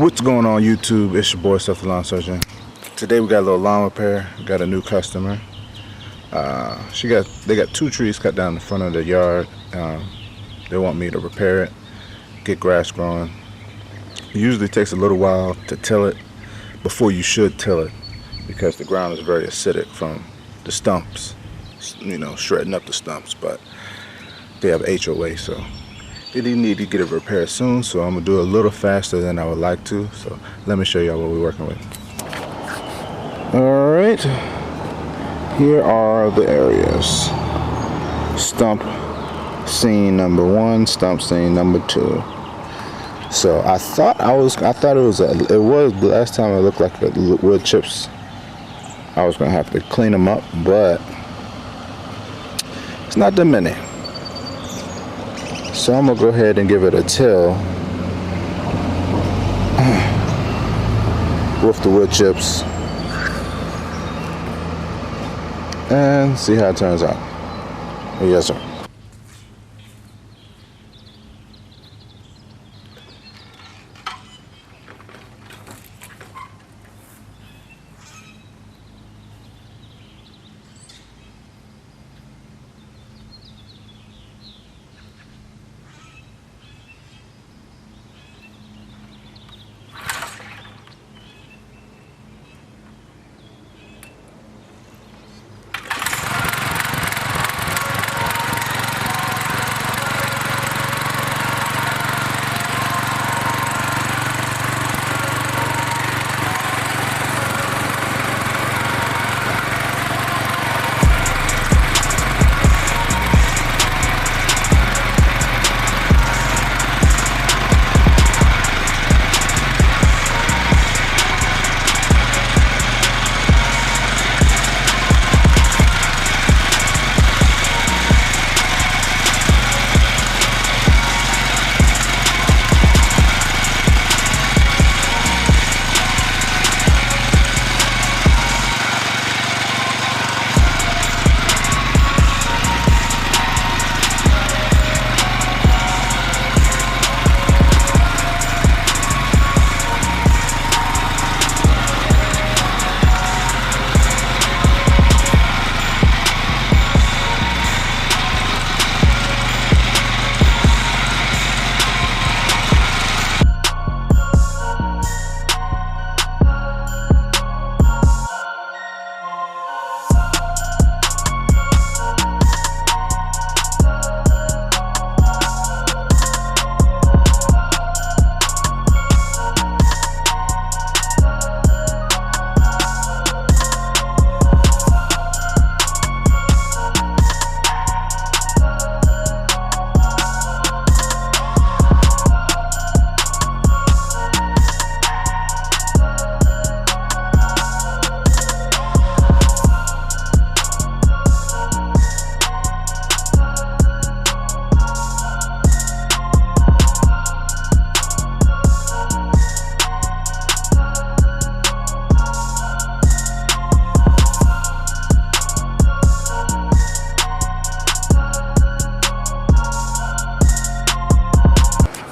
What's going on YouTube? It's your boy Stuff Lawn Surgeon. Today we got a little lawn repair. We got a new customer. They got 2 trees cut down in the front of the yard. They want me to repair it, get grass growing. It usually takes a little while to till it before you should till it, because the ground is very acidic from the stumps, you know, shredding up the stumps. But they have HOA, so they need to get it repaired soon. So I'm gonna do it a little faster than I would like to. So let me show y'all what we're working with. All right, here are the areas. Stump scene number 1, stump scene number 2. So I thought it was the last time it looked like the wood chips. I was gonna have to clean them up, but it's not that many. So I'm gonna go ahead and give it a till with the wood chips and see how it turns out. Yes, sir.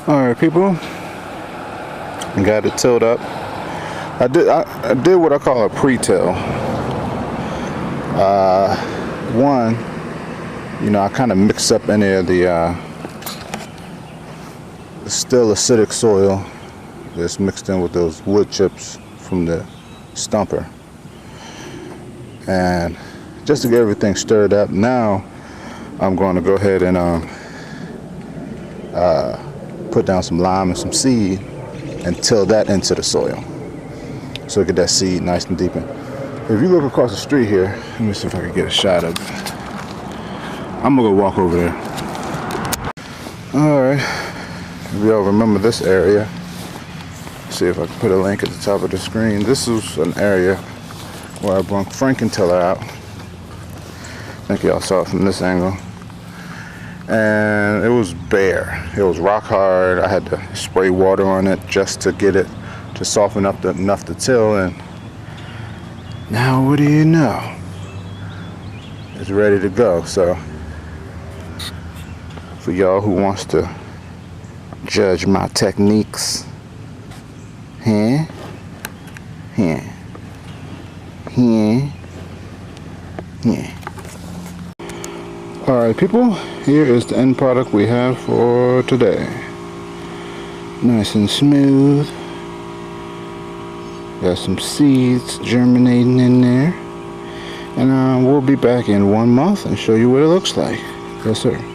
Alright people, got it tilled up. I did what I call a pre-till. One, you know, I kind of mix up any of the still acidic soil that's mixed in with those wood chips from the stumper, and just to get everything stirred up. Now I'm going to go ahead and put down some lime and some seed and till that into the soil, so get that seed nice and deep in. If you look across the street here, let me see if I can get a shot of it. I'm gonna go walk over there. Alright, if y'all remember this area, see if I can put a link at the top of the screen. This is an area where I brought Frankentiller out. I think y'all saw it from this angle. And it was bare. It was rock hard. I had to spray water on it just to get it to soften up enough to till. And now what do you know? It's ready to go. So for y'all who wants to judge my techniques, Here. Here. Here. Here. Alright people, here is the end product we have for today. Nice and smooth. Got some seeds germinating in there. And we'll be back in 1 month and show you what it looks like. Yes sir.